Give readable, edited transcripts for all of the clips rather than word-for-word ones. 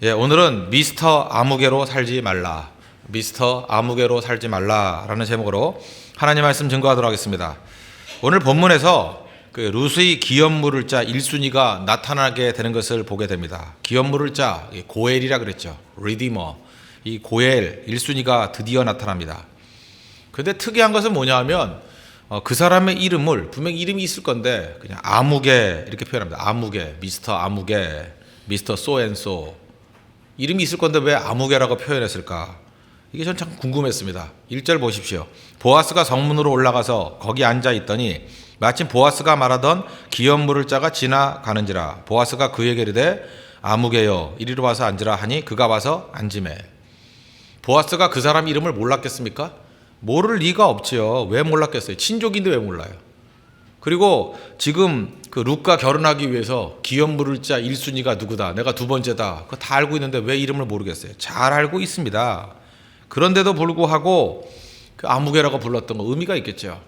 예, 오늘은 미스터 아무개로 살지 말라. 미스터 아무개로 살지 말라라는 제목으로 하나님 말씀 증거하도록 하겠습니다. 오늘 본문에서 그 룻의 기업 물을 자 1순위가 나타나게 되는 것을 보게 됩니다. 기업 물을 자 고엘이라 그랬죠. 리디머. 이 고엘 1순위가 드디어 나타납니다. 그런데 특이한 것은 뭐냐 하면 그 사람의 이름을 분명히 이름이 있을 건데 그냥 아무개 이렇게 표현합니다. 아무개, 미스터 아무개, 미스터 소앤소 이름이 있을 건데 왜 아무개라고 표현했을까? 이게 전 참 궁금했습니다. 1절 보십시오. 보아스가 성문으로 올라가서 거기 앉아 있더니 마침 보아스가 말하던 기업 물을 자가 지나가는지라. 보아스가 그에게 이르되 아무개여 이리로 와서 앉으라 하니 그가 와서 앉으매. 보아스가 그 사람 이름을 몰랐겠습니까? 모를 리가 없지요. 왜 몰랐겠어요? 친족인데 왜 몰라요? 그리고 지금 그 룻과 결혼하기 위해서 기업 물을 자 1순위가 누구다, 내가 두 번째다, 그거 다 알고 있는데 왜 이름을 모르겠어요? 잘 알고 있습니다. 그런데도 불구하고 그 아무개라고 불렀던 거 의미가 있겠죠.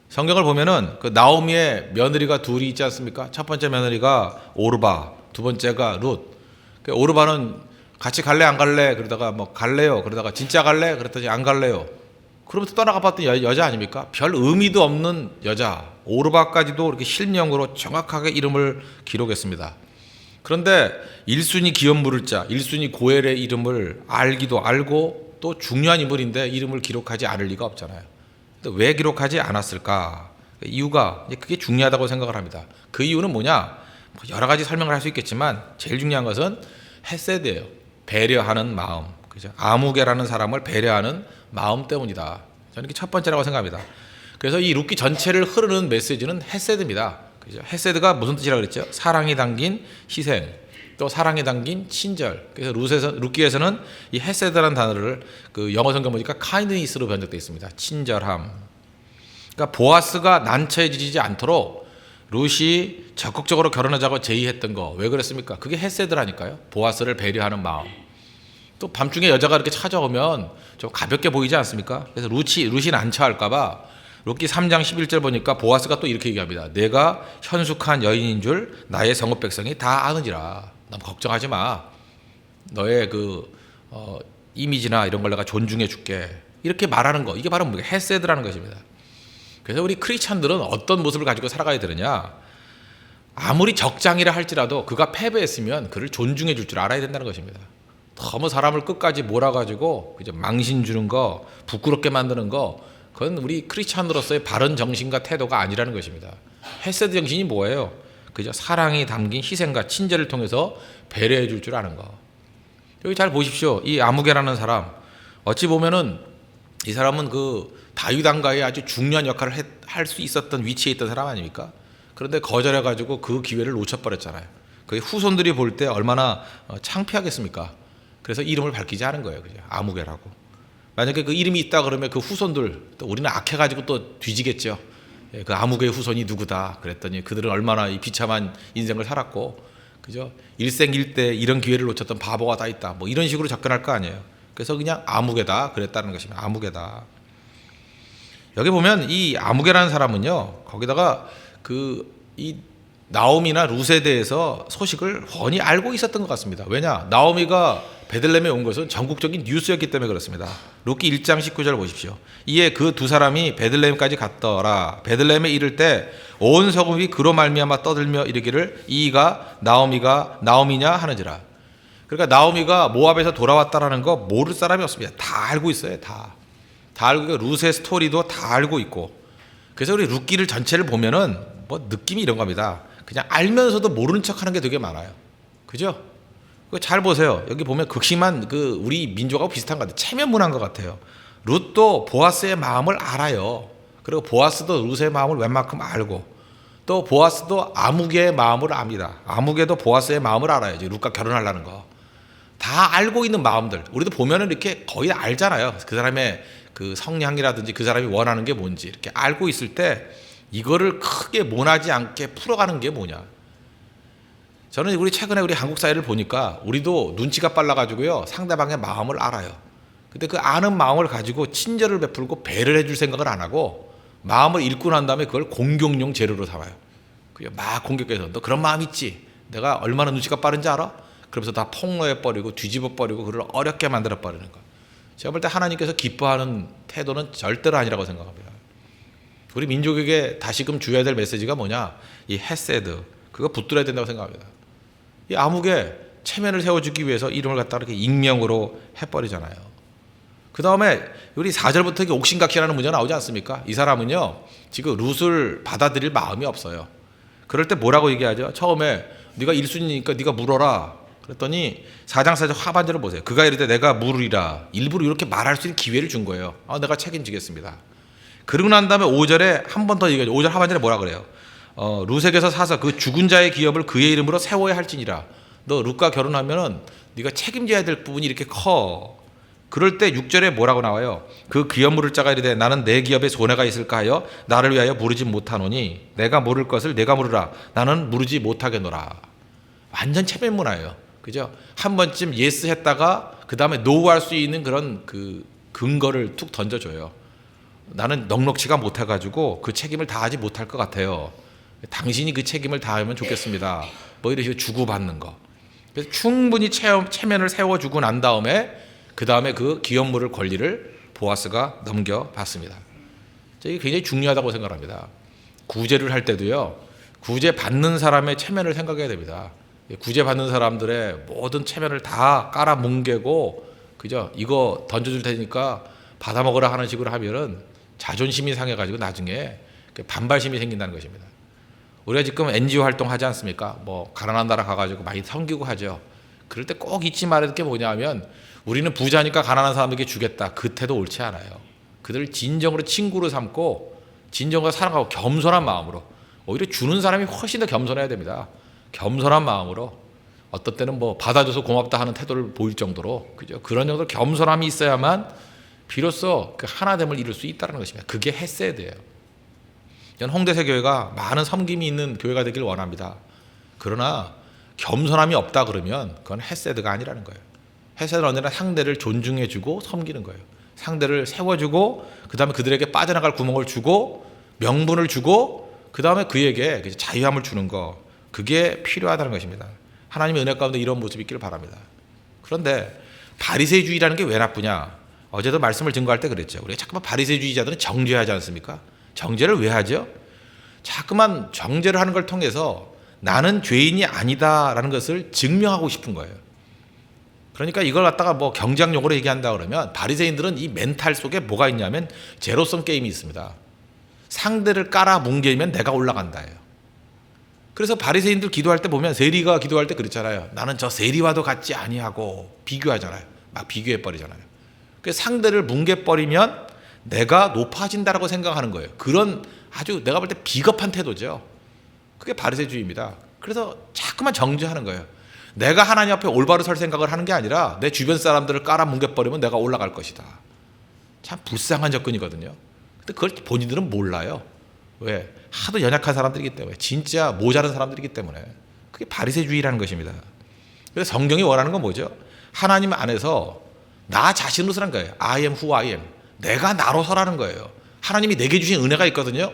성경을 보면은 그 나오미의 며느리가 둘이 있지 않습니까? 첫 번째 며느리가 오르바, 두 번째가 룻. 그 오르바는 같이 갈래 안 갈래 그러다가 뭐 갈래요 그러다가 진짜 갈래 그랬더니 안 갈래요. 그러면서 떠나가 봤던 여자 아닙니까? 별 의미도 없는 여자. 오르바까지도 이렇게 실명으로 정확하게 이름을 기록했습니다. 그런데 1순위 기업 물을 자, 1순위 고엘의 이름을 알기도 알고 또 중요한 인물인데 이름을 기록하지 않을 리가 없잖아요. 근데 왜 기록하지 않았을까? 이유가 그게 중요하다고 생각을 합니다. 그 이유는 뭐냐? 여러 가지 설명을 할 수 있겠지만 제일 중요한 것은 헤세드예요. 배려하는 마음. 그죠? 아무개라는 사람을 배려하는 마음 때문이다. 저는 이게 첫 번째라고 생각합니다. 그래서 이 룻기 전체를 흐르는 메시지는 헤세드입니다. 그죠? 헤세드가 무슨 뜻이라고 그랬죠? 사랑이 담긴 희생, 또 사랑이 담긴 친절. 그래서 룻기에서는 이 헤세드라는 단어를 그 영어 성경 보니까 kindness로 번역되어 있습니다. 친절함. 그러니까 보아스가 난처해지지 않도록 룻이 적극적으로 결혼하자고 제의했던 거 왜 그랬습니까? 그게 헤세드라니까요. 보아스를 배려하는 마음. 또 밤중에 여자가 이렇게 찾아오면 좀 가볍게 보이지 않습니까? 그래서 룻이 난처할까봐 룻기 3장 11절 보니까 보아스가 또 이렇게 얘기합니다. 내가 현숙한 여인인 줄 나의 성읍 백성이 다 아느니라. 너무 걱정하지 마. 너의 그 이미지나 이런 걸 내가 존중해 줄게. 이렇게 말하는 거. 이게 바로 헤세드라는 것입니다. 그래서 우리 크리스찬들은 어떤 모습을 가지고 살아가야 되느냐? 아무리 적장이라 할지라도 그가 패배했으면 그를 존중해 줄 줄 알아야 된다는 것입니다. 너무 사람을 끝까지 몰아가지고 망신 주는 거, 부끄럽게 만드는 거, 그건 우리 크리스찬으로서의 바른 정신과 태도가 아니라는 것입니다. 헤세드 정신이 뭐예요? 그저 사랑이 담긴 희생과 친절을 통해서 배려해 줄 아는 거. 여기 잘 보십시오. 이 아무개라는 사람, 어찌 보면은 이 사람은 그 다윗 왕가의 아주 중요한 역할을 할 수 있었던 위치에 있던 사람 아닙니까? 그런데 거절해가지고 그 기회를 놓쳐버렸잖아요. 그 후손들이 볼 때 얼마나 창피하겠습니까? 그래서 이름을 밝히지 않은 거예요. 그죠? 아무개라고. 만약에 그 이름이 있다 그러면 그 후손들, 또 우리는 악해가지고 또 뒤지겠죠. 그 아무개의 후손이 누구다. 그랬더니 그들은 얼마나 이 비참한 인생을 살았고, 그죠? 일생일대 이런 기회를 놓쳤던 바보가 다 있다. 뭐 이런 식으로 접근할 거 아니에요. 그래서 그냥 아무개다. 그랬다는 것입니다. 아무개다. 여기 보면 이 아무개라는 사람은요, 거기다가 이 나오미나 룻에 대해서 소식을 훤히 알고 있었던 것 같습니다. 왜냐? 나오미가 베들레헴에 온 것은 전국적인 뉴스였기 때문에 그렇습니다. 룻기 1장 19절 보십시오. 이에 그 두 사람이 베들레헴까지 갔더라. 베들레헴에 이를 때 온 성읍이 그로 말미암아 떠들며 이르기를 이가 나오미냐 하는지라. 그러니까 나오미가 모압에서 돌아왔다라는 거 모를 사람이 없습니다. 다 알고 있어요. 다 알고 있고 룻의 스토리도 다 알고 있고. 그래서 우리 룻기를 전체를 보면은 뭐 느낌이 이런 겁니다. 그냥 알면서도 모르는 척하는 게 되게 많아요. 그죠? 잘 보세요. 여기 보면 극심한 그 우리 민족하고 비슷한 것 같아요. 체면문화인 것 같아요. 룻도 보아스의 마음을 알아요. 그리고 보아스도 룻의 마음을 웬만큼 알고, 또 보아스도 아무개의 마음을 압니다. 아무개도 보아스의 마음을 알아요. 룻과 결혼하려는 거. 다 알고 있는 마음들. 우리도 보면은 이렇게 거의 알잖아요. 그 사람의 그 성향이라든지 그 사람이 원하는 게 뭔지 이렇게 알고 있을 때 이거를 크게 모나지 않게 풀어가는 게 뭐냐. 저는 최근에 우리 한국 사회를 보니까 우리도 눈치가 빨라가지고요, 상대방의 마음을 알아요. 근데 그 아는 마음을 가지고 친절을 베풀고 배려를 해줄 생각을 안 하고 마음을 읽고 난 다음에 그걸 공격용 재료로 삼아요. 그냥 막 공격해서 너 그런 마음 있지? 내가 얼마나 눈치가 빠른지 알아? 그러면서 다 폭로해버리고 뒤집어버리고 그를 어렵게 만들어버리는 거. 제가 볼 때 하나님께서 기뻐하는 태도는 절대로 아니라고 생각합니다. 우리 민족에게 다시금 주어야 될 메시지가 뭐냐? 이 헤세드, 그거 붙들어야 된다고 생각합니다. 이 암흑에 체면을 세워주기 위해서 이름을 갖다 이렇게 익명으로 해버리잖아요. 그 다음에 우리 4절부터 이게 옥신각신하는 문제가 나오지 않습니까? 이 사람은요, 지금 룻을 받아들일 마음이 없어요. 그럴 때 뭐라고 얘기하죠? 처음에 네가 1순위니까 네가 물어라. 그랬더니 4장 4절 하반절을 보세요. 그가 이르되 내가 물으리라. 일부러 이렇게 말할 수 있는 기회를 준 거예요. 내가 책임지겠습니다. 그러고 난 다음에 5절에 한 번 더 얘기하죠. 5절 하반절에 뭐라 그래요? 룻에게서 사서 그 죽은 자의 기업을 그의 이름으로 세워야 할지니라. 너 룻과 결혼하면은 네가 책임져야 될 부분이 이렇게 커. 그럴 때 6절에 뭐라고 나와요? 그 기업 물을 자가 이르되 나는 내 기업에 손해가 있을까 하여 나를 위하여 물으지 못하노니 내가 물을 것을 내가 물으라. 나는 물으지 못하겠노라. 완전 체면 문화예요. 그죠? 한 번쯤 예스 했다가 그 다음에 노 할 수 있는 그런 그 근거를 툭 던져줘요. 나는 넉넉치가 못해가지고 그 책임을 다하지 못할 것 같아요. 당신이 그 책임을 다하면 좋겠습니다. 뭐 이런 식으로 주고받는 거. 그래서 충분히 체면을 세워주고 난 다음에 그 다음에 그 기업 물을 권리를 보아스가 넘겨받습니다. 이게 굉장히 중요하다고 생각합니다. 구제를 할 때도요, 구제 받는 사람의 체면을 생각해야 됩니다. 구제 받는 사람들의 모든 체면을 다 깔아 뭉개고, 그죠? 이거 던져줄 테니까 받아 먹으라 하는 식으로 하면은 자존심이 상해가지고 나중에 반발심이 생긴다는 것입니다. 우리가 지금 NGO 활동하지 않습니까? 뭐 가난한 나라 가가지고 많이 섬기고 하죠. 그럴 때 꼭 잊지 말아야 될 게 뭐냐면 우리는 부자니까 가난한 사람에게 주겠다. 그 태도 옳지 않아요. 그들을 진정으로 친구로 삼고 진정으로 사랑하고 겸손한 마음으로, 오히려 주는 사람이 훨씬 더 겸손해야 됩니다. 겸손한 마음으로, 어떤 때는 뭐 받아줘서 고맙다 하는 태도를 보일 정도로, 그죠? 그런 정도로 겸손함이 있어야만 비로소 그 하나됨을 이룰 수 있다는 것입니다. 그게 헤세드예요. 저는 홍대세 교회가 많은 섬김이 있는 교회가 되길 원합니다. 그러나 겸손함이 없다 그러면 그건 헤세드가 아니라는 거예요. 헤세드는 언제나 상대를 존중해주고 섬기는 거예요. 상대를 세워주고 그 다음에 그들에게 빠져나갈 구멍을 주고 명분을 주고 그 다음에 그에게 자유함을 주는 거, 그게 필요하다는 것입니다. 하나님의 은혜 가운데 이런 모습이 있기를 바랍니다. 그런데 바리새주의라는 게 왜 나쁘냐? 어제도 말씀을 증거할 때 그랬죠. 우리가 자꾸만 바리새주의자들은 정죄하지 않습니까? 정죄를 왜 하죠? 자꾸만 정죄를 하는 걸 통해서 나는 죄인이 아니다라는 것을 증명하고 싶은 거예요. 그러니까 이걸 갖다가 뭐 경제학 용어로 얘기한다 그러면 바리새인들은 이 멘탈 속에 뭐가 있냐면 제로섬 게임이 있습니다. 상대를 깔아 뭉개면 내가 올라간다예요. 그래서 바리새인들 기도할 때 보면 세리가 기도할 때 그렇잖아요. 나는 저 세리와도 같지 아니하고 비교하잖아요. 막 비교해 버리잖아요. 그래서 상대를 뭉개 버리면 내가 높아진다라고 생각하는 거예요. 그런 아주 내가 볼 때 비겁한 태도죠. 그게 바리새주의입니다. 그래서 자꾸만 정죄하는 거예요. 내가 하나님 앞에 올바로 설 생각을 하는 게 아니라 내 주변 사람들을 깔아 뭉개버리면 내가 올라갈 것이다. 참 불쌍한 접근이거든요. 근데 그걸 본인들은 몰라요. 왜? 하도 연약한 사람들이기 때문에, 진짜 모자란 사람들이기 때문에. 그게 바리새주의라는 것입니다. 그래서 성경이 원하는 건 뭐죠? 하나님 안에서 나 자신으로 서라는 거예요. I am who I am. 내가 나로 서라는 거예요. 하나님이 내게 주신 은혜가 있거든요.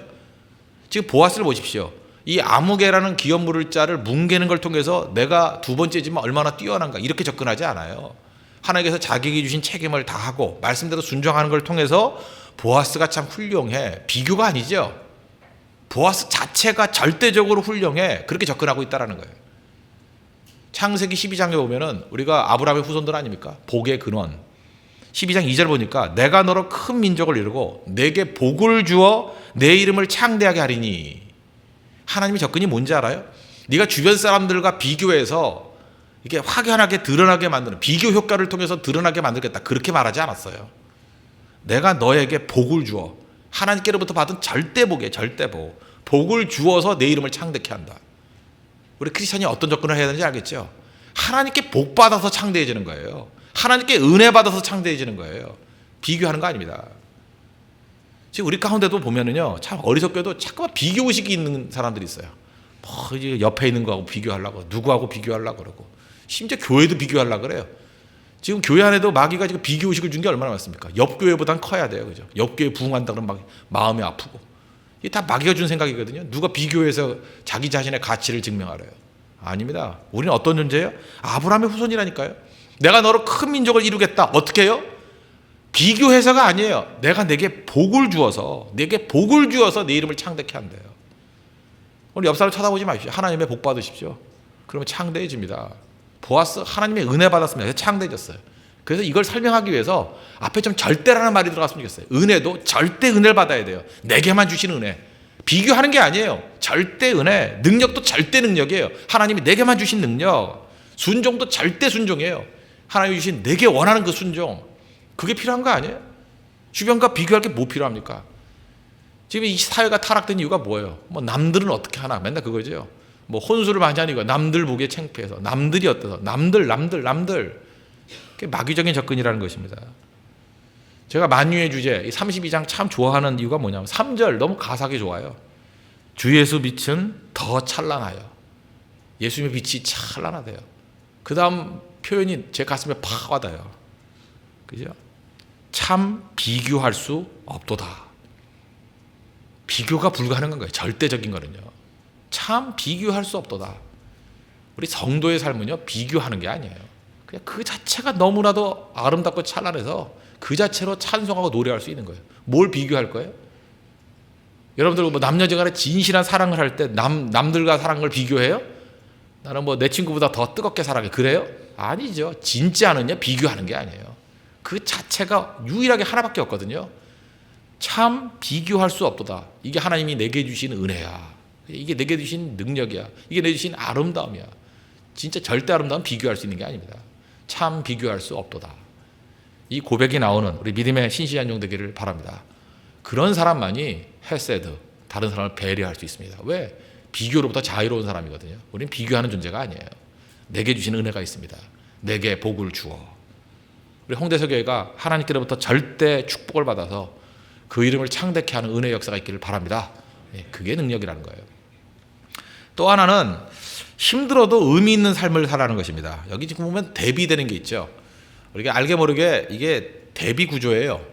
지금 보아스를 보십시오. 이 아무개라는 기업 물을 자를 뭉개는 걸 통해서 내가 두 번째지만 얼마나 뛰어난가, 이렇게 접근하지 않아요. 하나님께서 자기에게 주신 책임을 다하고 말씀대로 순종하는 걸 통해서 보아스가 참 훌륭해. 비교가 아니죠. 보아스 자체가 절대적으로 훌륭해. 그렇게 접근하고 있다는 거예요. 창세기 12장에 보면은 우리가 아브라함의 후손들 아닙니까? 복의 근원. 12장 2절 보니까 내가 너로 큰 민족을 이루고 내게 복을 주어 내 이름을 창대하게 하리니. 하나님의 접근이 뭔지 알아요? 네가 주변 사람들과 비교해서 이게 확연하게 드러나게 만드는, 비교 효과를 통해서 드러나게 만들겠다, 그렇게 말하지 않았어요. 내가 너에게 복을 주어, 하나님께로부터 받은 절대복이에요. 절대복. 복을 주어서 내 이름을 창대케 한다. 우리 크리스천이 어떤 접근을 해야 되는지 알겠죠? 하나님께 복 받아서 창대해지는 거예요. 하나님께 은혜 받아서 창대해지는 거예요. 비교하는 거 아닙니다. 지금 우리 가운데도 보면은요, 참 어리석게도 자꾸만 비교의식이 있는 사람들이 있어요. 뭐 이제 옆에 있는 거하고 비교하려고, 누구하고 비교하려고 그러고, 심지어 교회도 비교하려고 그래요. 지금 교회 안에도 마귀가 지금 비교의식을 준 게 얼마나 많습니까? 옆 교회보단 커야 돼요, 그죠? 옆 교회 부흥한다 그러면 막 마음이 아프고, 이게 다 마귀가 준 생각이거든요. 누가 비교해서 자기 자신의 가치를 증명하래요. 아닙니다. 우리는 어떤 존재예요? 아브라함의 후손이라니까요. 내가 너로 큰 민족을 이루겠다. 어떻게 해요? 비교해서가 아니에요. 내가 내게 복을 주어서 내 이름을 창대케 한대요. 오늘 옆 사람 쳐다보지 마십시오. 하나님의 복 받으십시오. 그러면 창대해집니다. 보아스 하나님의 은혜 받았습니다. 그래서 창대해졌어요. 그래서 이걸 설명하기 위해서 앞에 좀 절대라는 말이 들어갔으면 좋겠어요. 은혜도 절대 은혜를 받아야 돼요. 내게만 주시는 은혜. 비교하는 게 아니에요. 절대 은혜. 능력도 절대 능력이에요. 하나님이 내게만 주신 능력. 순종도 절대 순종이에요. 하나님이 주신 내게 원하는 그 순종. 그게 필요한 거 아니에요? 주변과 비교할 게 뭐 필요합니까? 지금 이 사회가 타락된 이유가 뭐예요? 뭐 남들은 어떻게 하나 맨날 그거죠. 뭐 혼수를 많이 하니까 남들 보기에 창피해서, 남들이 어때서, 남들 그게 마귀적인 접근이라는 것입니다. 제가 만유의 주제 32장 참 좋아하는 이유가 뭐냐면 3절 너무 가사가 좋아요. 주 예수 빛은 더 찬란하여. 예수님의 빛이 찬란하대요. 그 다음 표현이 제 가슴에 팍 와닿아요. 그죠? 참 비교할 수 없도다. 비교가 불가능한 거예요. 절대적인 거는요. 참 비교할 수 없도다. 우리 성도의 삶은요, 비교하는 게 아니에요. 그냥 그 자체가 너무나도 아름답고 찬란해서 그 자체로 찬송하고 노래할 수 있는 거예요. 뭘 비교할 거예요? 여러분들 뭐 남녀지간에 진실한 사랑을 할 때 남들과 사랑을 비교해요? 나는 뭐 내 친구보다 더 뜨겁게 사랑해. 그래요? 아니죠. 진짜는요, 비교하는 게 아니에요. 그 자체가 유일하게 하나밖에 없거든요. 참 비교할 수 없도다. 이게 하나님이 내게 주신 은혜야. 이게 내게 주신 능력이야. 이게 내게 주신 아름다움이야. 진짜 절대 아름다움 비교할 수 있는 게 아닙니다. 참 비교할 수 없도다. 이 고백이 나오는 우리 믿음의 신실한 종 되기를 바랍니다. 그런 사람만이 헤세드, 다른 사람을 배려할 수 있습니다. 왜? 비교로부터 자유로운 사람이거든요. 우리는 비교하는 존재가 아니에요. 내게 주신 은혜가 있습니다. 내게 복을 주어. 우리 홍대서 교회가 하나님께로부터 절대 축복을 받아서 그 이름을 창대케 하는 은혜의 역사가 있기를 바랍니다. 그게 능력이라는 거예요. 또 하나는 힘들어도 의미 있는 삶을 살아가는 것입니다. 여기 지금 보면 대비되는 게 있죠. 우리가 알게 모르게 이게 대비 구조예요.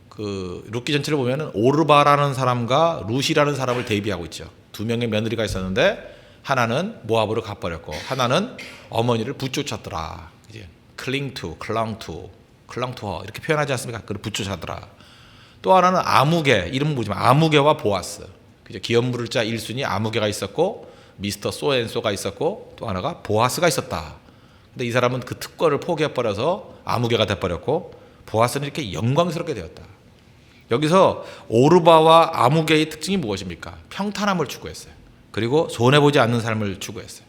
그 룻기 전체를 보면은 오르바라는 사람과 룻이라는 사람을 대비하고 있죠. 두 명의 며느리가 있었는데 하나는 모압으로 가버렸고 하나는 어머니를 붙쫓았더라. 이제 클링 투 her 이렇게 표현하지 않습니까? 그를 붙쫓았더라. 또 하나는 아무개, 이름은 모르지만 아무개와 보아스. 그죠? 기업물을 자 1순위 아무개가 있었고 미스터 소앤소가 있었고 또 하나가 보아스가 있었다. 근데 이 사람은 그 특권을 포기해버려서 아무개가 돼버렸고 보아스는 이렇게 영광스럽게 되었다. 여기서 오르바와 아무개의 특징이 무엇입니까? 평탄함을 추구했어요. 그리고 손해보지 않는 삶을 추구했어요.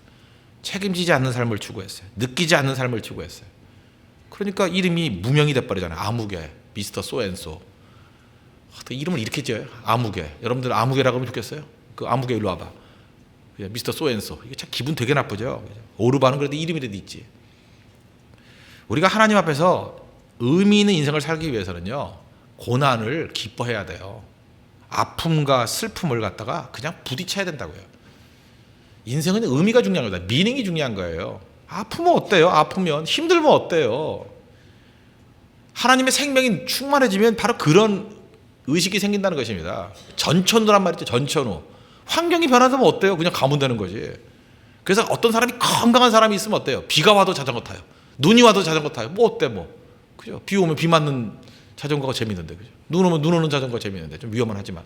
책임지지 않는 삶을 추구했어요. 느끼지 않는 삶을 추구했어요. 그러니까 이름이 무명이 돼버리잖아요. 아무개, 미스터 소앤소. 이름을 이렇게 지어요. 아무개. 여러분들 아무개라고 하면 좋겠어요? 그 아무개 일로 와봐. 미스터 소앤소. 이게 참 기분 되게 나쁘죠. 오르바는 그래도 이름이라도 있지. 우리가 하나님 앞에서 의미 있는 인생을 살기 위해서는요, 고난을 기뻐해야 돼요. 아픔과 슬픔을 갖다가 그냥 부딪혀야 된다고요. 인생은 의미가 중요한 거다. 미닝이 중요한 거예요. 아프면 어때요? 아프면 힘들면 어때요? 하나님의 생명이 충만해지면 바로 그런 의식이 생긴다는 것입니다. 전천후란 말이죠. 전천후. 환경이 변하면 어때요? 그냥 가면 되는 거지. 그래서 어떤 사람이 건강한 사람이 있으면 어때요? 비가 와도 자전거 타요. 눈이 와도 자전거 타요. 뭐 어때 뭐. 그죠? 비 오면 비 맞는 자전거가 재밌는데, 그죠? 눈 오면 눈 오는 자전거가 재밌는데 좀 위험은 하지만.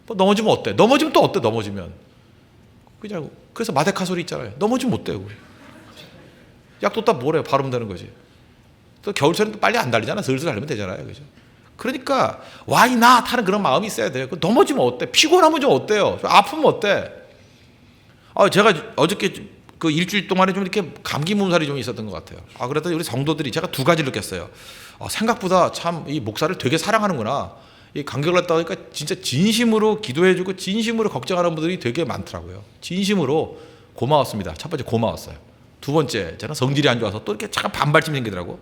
뭐 넘어지면 어때? 넘어지면 또 어때? 넘어지면. 그죠? 그래서 마데카 소리 있잖아요. 넘어지면 어때요? 약도 딱 뭐래요? 바르면 되는 거지. 또 겨울철엔 또 빨리 안 달리잖아. 슬슬 달리면 되잖아요. 그죠? 그러니까 why not 하는 그런 마음이 있어야 돼요. 넘어지면 어때? 피곤하면 좀 어때요? 좀 아프면 어때? 제가 어저께 그 일주일 동안에 좀 이렇게 감기 몸살이 좀 있었던 것 같아요. 그랬더니 우리 성도들이 제가 두 가지를 느꼈어요. 생각보다 참 이 목사를 되게 사랑하는구나. 이 간격을 했다 보니까 진짜 진심으로 기도해주고 진심으로 걱정하는 분들이 되게 많더라고요. 진심으로 고마웠습니다. 첫 번째 고마웠어요. 두 번째, 저는 성질이 안 좋아서 또 이렇게 잠깐 반발심 생기더라고.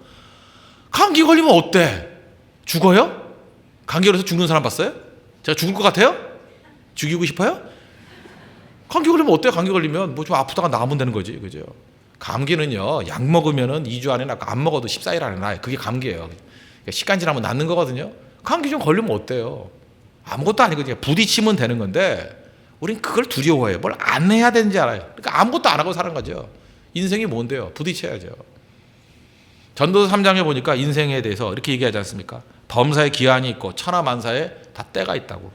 감기 걸리면 어때? 죽어요? 감기 걸려서 죽는 사람 봤어요? 제가 죽을 것 같아요? 죽이고 싶어요? 감기 걸리면 어때요? 감기 걸리면 뭐 좀 아프다가 나으면 되는 거지. 그죠? 감기는요, 약 먹으면은 2주 안에 낫고 안 먹어도 14일 안에 나아요. 그게 감기예요. 그러니까 시간 지나면 낫는 거거든요. 감기 좀 걸리면 어때요? 아무것도 아니거든요. 부딪히면 되는 건데, 우린 그걸 두려워해요. 뭘 안 해야 되는지 알아요. 그러니까 아무것도 안 하고 사는 거죠. 인생이 뭔데요? 부딪혀야죠. 전도서 3장에 보니까 인생에 대해서 이렇게 얘기하지 않습니까? 범사에 기한이 있고 천하만사에 다 때가 있다고.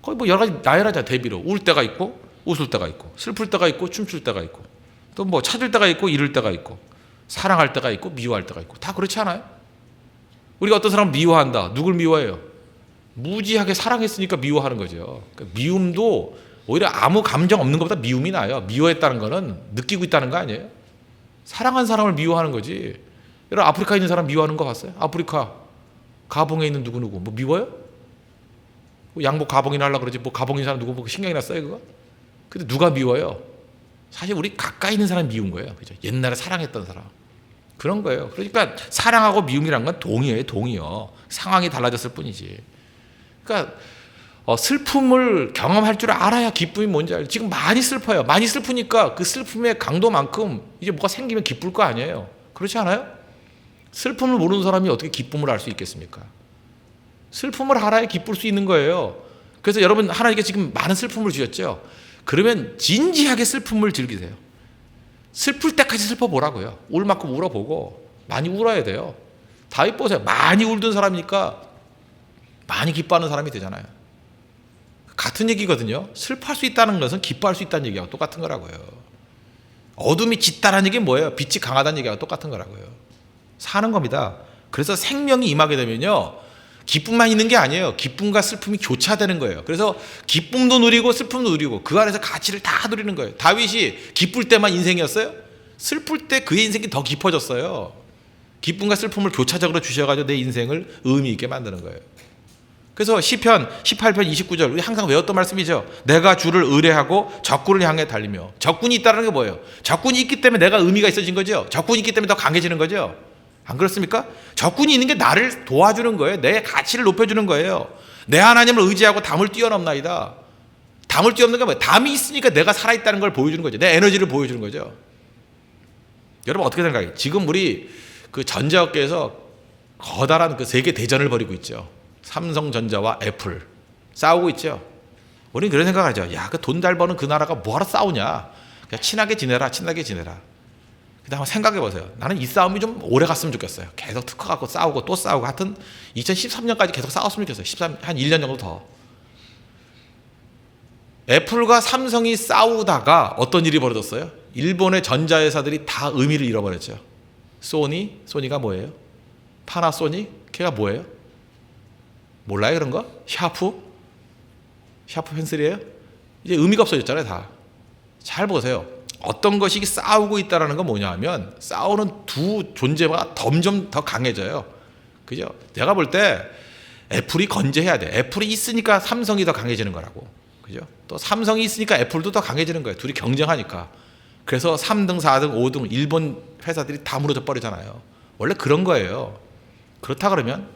거기 뭐 여러 가지 나열하자. 대비로 울 때가 있고 웃을 때가 있고 슬플 때가 있고 춤출 때가 있고 또 뭐 찾을 때가 있고 잃을 때가 있고 사랑할 때가 있고 미워할 때가 있고 다 그렇지 않아요? 우리가 어떤 사람을 미워한다. 누굴 미워해요? 무지하게 사랑했으니까 미워하는 거죠. 그러니까 미움도 오히려 아무 감정 없는 것보다 미움이 나요. 미워했다는 거는 느끼고 있다는 거 아니에요? 사랑한 사람을 미워하는 거지. 여러분 아프리카에 있는 사람 미워하는 거 봤어요? 아프리카 가봉에 있는 누구누구 뭐 미워요? 뭐 양복 가봉이나 하려고 그러지 뭐 가봉인 사람 누구 보고 신경이 났어요 그거? 근데 누가 미워요? 사실 우리 가까이 있는 사람이 미운 거예요. 그죠? 옛날에 사랑했던 사람. 그런 거예요. 그러니까 사랑하고 미움이란 건 동의예요. 동의요. 상황이 달라졌을 뿐이지. 그러니까 슬픔을 경험할 줄 알아야 기쁨이 뭔지 알죠. 지금 많이 슬퍼요. 많이 슬프니까 그 슬픔의 강도만큼 이제 뭐가 생기면 기쁠 거 아니에요. 그렇지 않아요? 슬픔을 모르는 사람이 어떻게 기쁨을 알 수 있겠습니까? 슬픔을 알아야 기쁠 수 있는 거예요. 그래서 여러분 하나님께 지금 많은 슬픔을 주셨죠. 그러면 진지하게 슬픔을 즐기세요. 슬플 때까지 슬퍼보라고요. 울 만큼 울어보고 많이 울어야 돼요. 다윗 보세요. 많이 울던 사람이니까 많이 기뻐하는 사람이 되잖아요. 같은 얘기거든요. 슬퍼할 수 있다는 것은 기뻐할 수 있다는 얘기하고 똑같은 거라고요. 어둠이 짙다는 얘기는 뭐예요? 빛이 강하다는 얘기하고 똑같은 거라고요. 사는 겁니다. 그래서 생명이 임하게 되면요. 기쁨만 있는 게 아니에요. 기쁨과 슬픔이 교차되는 거예요. 그래서 기쁨도 누리고 슬픔도 누리고 그 안에서 가치를 다 누리는 거예요. 다윗이 기쁠 때만 인생이었어요? 슬플 때 그의 인생이 더 깊어졌어요. 기쁨과 슬픔을 교차적으로 주셔가지고 내 인생을 의미 있게 만드는 거예요. 그래서 시편 18편 29절 우리 항상 외웠던 말씀이죠. 내가 주를 의뢰하고 적군을 향해 달리며. 적군이 있다는 게 뭐예요? 적군이 있기 때문에 내가 의미가 있어진 거죠. 적군이 있기 때문에 더 강해지는 거죠. 안 그렇습니까? 적군이 있는 게 나를 도와주는 거예요. 내 가치를 높여주는 거예요. 내 하나님을 의지하고 담을 뛰어넘나이다. 담을 뛰어넘는 게 뭐예요? 담이 있으니까 내가 살아있다는 걸 보여주는 거죠. 내 에너지를 보여주는 거죠. 여러분 어떻게 생각해요? 지금 우리 그 전자업계에서 커다란 그 세계 대전을 벌이고 있죠. 삼성전자와 애플 싸우고 있죠. 우리는 그런 생각하죠. 야, 그 돈 잘 버는 그 나라가 뭐하러 싸우냐? 그냥 친하게 지내라, 친하게 지내라. 근데 한번 생각해 보세요. 나는 이 싸움이 좀 오래 갔으면 좋겠어요. 계속 특허 갖고 싸우고 또 싸우고 하여튼 2013년까지 계속 싸웠으면 좋겠어요. 한 1년 정도 더. 애플과 삼성이 싸우다가 어떤 일이 벌어졌어요? 일본의 전자회사들이 다 의미를 잃어버렸죠. 소니가 뭐예요? 파나소닉? 걔가 뭐예요? 몰라요 그런 거? 샤프 펜슬이에요? 이제 의미가 없어졌잖아요 다. 잘 보세요. 어떤 것이 싸우고 있다는 건 뭐냐 하면 싸우는 두 존재가 점점 더 강해져요. 그죠? 내가 볼 때 애플이 건재해야 돼. 애플이 있으니까 삼성이 더 강해지는 거라고. 그죠? 또 삼성이 있으니까 애플도 더 강해지는 거예요. 둘이 경쟁하니까. 그래서 3등, 4등, 5등 일본 회사들이 다 무너져 버리잖아요. 원래 그런 거예요. 그렇다 그러면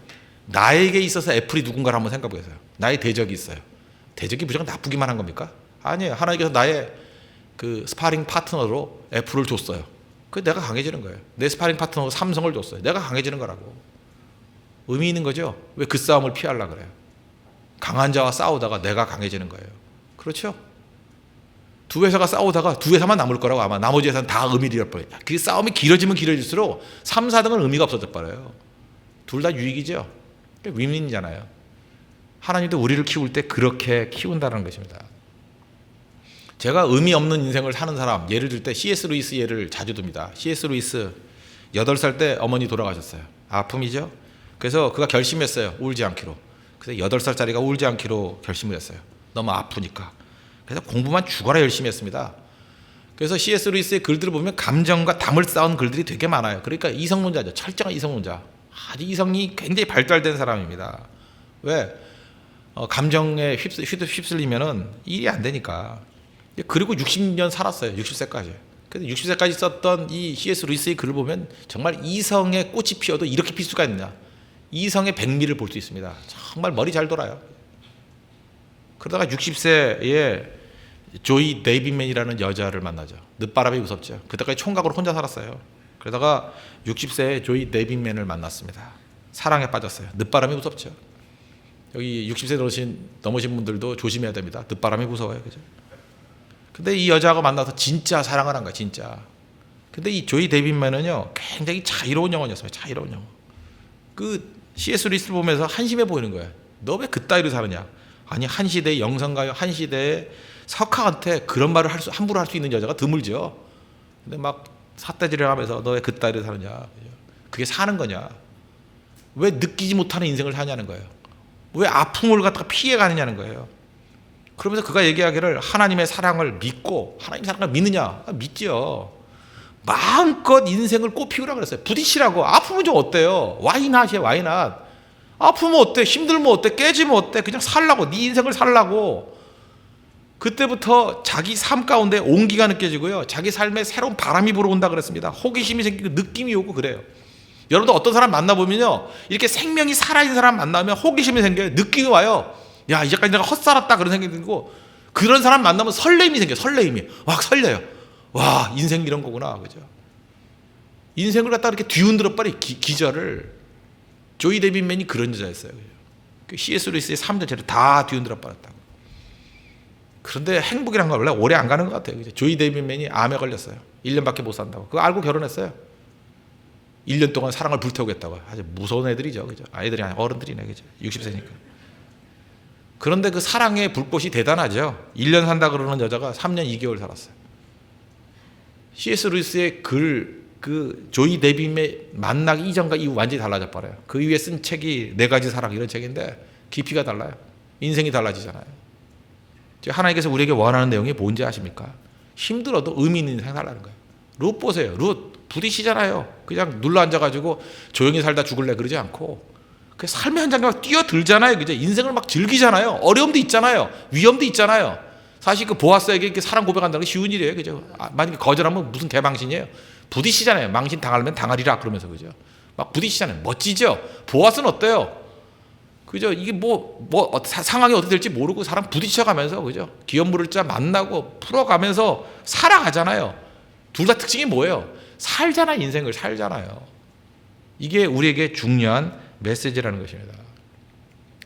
나에게 있어서 애플이 누군가를 한번 생각해 보세요. 나의 대적이 있어요. 대적이 무조건 나쁘기만 한 겁니까? 아니에요. 하나님께서 나의 그 스파링 파트너로 애플을 줬어요. 그 내가 강해지는 거예요. 내 스파링 파트너로 삼성을 줬어요. 내가 강해지는 거라고. 의미 있는 거죠. 왜 그 싸움을 피하려고 그래요? 강한 자와 싸우다가 내가 강해지는 거예요. 그렇죠? 두 회사가 싸우다가 두 회사만 남을 거라고 아마 나머지 회사는 다 의미를 잃어버려요. 그 싸움이 길어지면 길어질수록 3, 4등은 의미가 없어져 버려요. 둘 다 유익이죠. 윈윈이잖아요. 하나님도 우리를 키울 때 그렇게 키운다는 것입니다. 제가 의미 없는 인생을 사는 사람 예를 들 때 C.S. 루이스 예를 자주 듭니다. C.S. 루이스 8살 때 어머니 돌아가셨어요. 아픔이죠. 그래서 그가 결심했어요. 울지 않기로. 그래서 8살짜리가 울지 않기로 결심을 했어요. 너무 아프니까. 그래서 공부만 죽어라 열심히 했습니다. 그래서 C.S. 루이스의 글들을 보면 감정과 담을 쌓은 글들이 되게 많아요. 그러니까 이성론자죠. 철저한 이성론자. 아주 이성이 굉장히 발달된 사람입니다. 왜? 감정에 휩쓸리면은 일이 안 되니까. 그리고 60년 살았어요. 60세까지. 그래서 60세까지 썼던 이 C.S. 루이스의 글을 보면 정말 이성의 꽃이 피어도 이렇게 필 수가 있느냐. 이성의 백미를 볼 수 있습니다. 정말 머리 잘 돌아요. 그러다가 60세에 조이 데이빗맨이라는 여자를 만나죠. 늦바람이 무섭죠. 그때까지 총각으로 혼자 살았어요. 그러다가 60세에 조이 데이빗맨을 만났습니다. 사랑에 빠졌어요. 늦바람이 무섭죠. 여기 60세 넘으신 분들도 조심해야 됩니다. 늦바람이 무서워요. 그죠? 근데 이 여자하고 만나서 진짜 사랑을 한 거야, 진짜. 근데 이 조이 데빗맨은요, 굉장히 자유로운 영혼이었어요. 자유로운 영혼. 그 C.S. 루이스를 보면서 한심해 보이는 거예요. 너 왜 그따위로 사느냐? 아니, 한 시대의 영성가요, 한 시대의 석학한테 그런 말을 함부로 할 수 있는 여자가 드물죠. 근데 막 삿대질을 하면서 너 왜 그따위로 사느냐? 그게 사는 거냐? 왜 느끼지 못하는 인생을 사냐는 거예요. 왜 아픔을 갖다가 피해가느냐는 거예요. 그러면서 그가 얘기하기를 하나님의 사랑을 믿고, 하나님의 사랑을 믿느냐? 믿지요. 마음껏 인생을 꽃피우라 그랬어요. 부딪히라고. 아프면 좀 어때요? 와이낫이에요, 와이낫. 아프면 어때? 힘들면 어때? 깨지면 어때? 그냥 살라고. 네 인생을 살라고. 그때부터 자기 삶 가운데 온기가 느껴지고요, 자기 삶에 새로운 바람이 불어온다 그랬습니다. 호기심이 생기고 느낌이 오고 그래요. 여러분도 어떤 사람 만나보면요, 이렇게 생명이 살아있는 사람 만나면 호기심이 생겨요. 느낌이 와요. 야, 이제까지 내가 헛살았다 그런 생각이 들고, 그런 사람 만나면 설레임이 생겨요. 설레임이 막 설레요. 와, 인생 이런 거구나, 그죠? 인생을 갖다 이렇게 뒤흔들어 버리 기절을. 조이 데빗맨이 그런 여자였어요. 그 C.S. 루이스의 삶 전체를 다 뒤흔들어 버렸다고. 그런데 행복이란 건 원래 오래 안 가는 것 같아요. 그죠? 조이 데빗맨이 암에 걸렸어요. 1년밖에 못 산다고. 그거 알고 결혼했어요. 1년 동안 사랑을 불태우겠다고. 아주 무서운 애들이죠, 그죠? 아이들이 아니라 어른들이네, 그죠? 60세니까. 그런데 그 사랑의 불꽃이 대단하죠. 1년 산다 그러는 여자가 3년 2개월 살았어요. C.S. 루이스의 그 조이 데빗맨 만나기 이전과 이후 완전히 달라져 버려요. 그 이후에 쓴 책이 4가지 사랑 이런 책인데 깊이가 달라요. 인생이 달라지잖아요. 하나님께서 우리에게 원하는 내용이 뭔지 아십니까? 힘들어도 의미 있는 인생 살라는 거예요. 룻 보세요. 룻 부딪히잖아요. 그냥 눌러 앉아가지고 조용히 살다 죽을래 그러지 않고, 그 삶의 현장에 막 뛰어들잖아요. 그죠? 인생을 막 즐기잖아요. 어려움도 있잖아요. 위험도 있잖아요. 사실 그 보아스에게 이렇게 사랑 고백한다는 게 쉬운 일이에요. 그죠? 만약에 거절하면 무슨 개망신이에요. 부딪히잖아요. 망신 당하려면 당하리라 그러면서, 그죠? 막 부딪히잖아요. 멋지죠? 보아스는 어때요? 그죠? 이게 상황이 어떻게 될지 모르고 사람 부딪혀가면서, 그죠? 기업 물을 자 만나고 풀어가면서 살아가잖아요. 둘 다 특징이 뭐예요? 살잖아요. 인생을 살잖아요. 이게 우리에게 중요한 메시지라는 것입니다.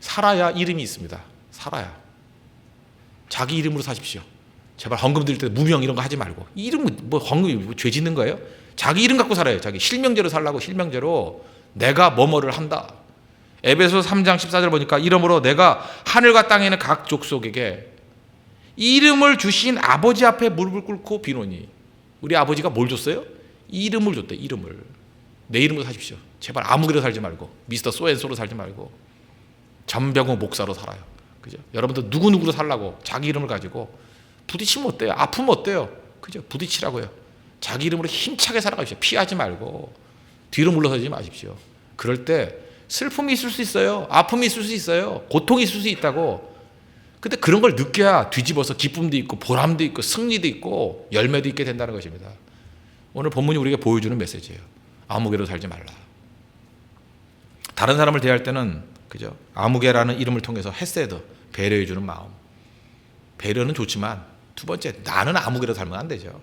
살아야 이름이 있습니다. 살아야. 자기 이름으로 사십시오. 제발 헌금 드릴 때 무명 이런 거 하지 말고. 이름 헌금이 죄 짓는 거예요? 자기 이름 갖고 살아요. 자기 실명제로 살라고. 실명제로 내가 뭐뭐를 한다. 에베소 3장 14절 보니까 이러므로 내가 하늘과 땅에 있는 각 족속에게 이름을 주신 아버지 앞에 무릎을 꿇고 비노니. 우리 아버지가 뭘 줬어요? 이름을 줬대. 이름을. 내 이름으로 사십시오. 제발 아무개로 살지 말고, 미스터 소앤소로 살지 말고, 전병호 목사로 살아요. 그죠? 여러분도 누구누구로 살라고 자기 이름을 가지고 부딪히면 어때요? 아프면 어때요? 그죠? 부딪히라고요. 자기 이름으로 힘차게 살아가십시오. 피하지 말고 뒤로 물러서지 마십시오. 그럴 때 슬픔이 있을 수 있어요. 아픔이 있을 수 있어요. 고통이 있을 수 있다고. 근데 그런 걸 느껴야 뒤집어서 기쁨도 있고 보람도 있고 승리도 있고 열매도 있게 된다는 것입니다. 오늘 본문이 우리에게 보여주는 메시지예요. 아무개로 살지 말라. 다른 사람을 대할 때는, 그죠? 아무개라는 이름을 통해서 헤세드, 배려해주는 마음. 배려는 좋지만 두 번째, 나는 아무개로 살면 안 되죠.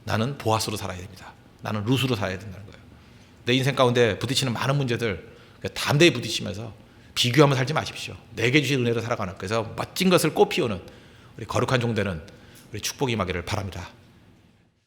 나는 보아스로 살아야 됩니다. 나는 룻으로 살아야 된다는 거예요. 내 인생 가운데 부딪히는 많은 문제들 담대히 부딪히면서 비교하며 살지 마십시오. 내게 주신 은혜로 살아가는, 그래서 멋진 것을 꽃 피우는 우리 거룩한 종되는 우리 축복이 임하기를 바랍니다.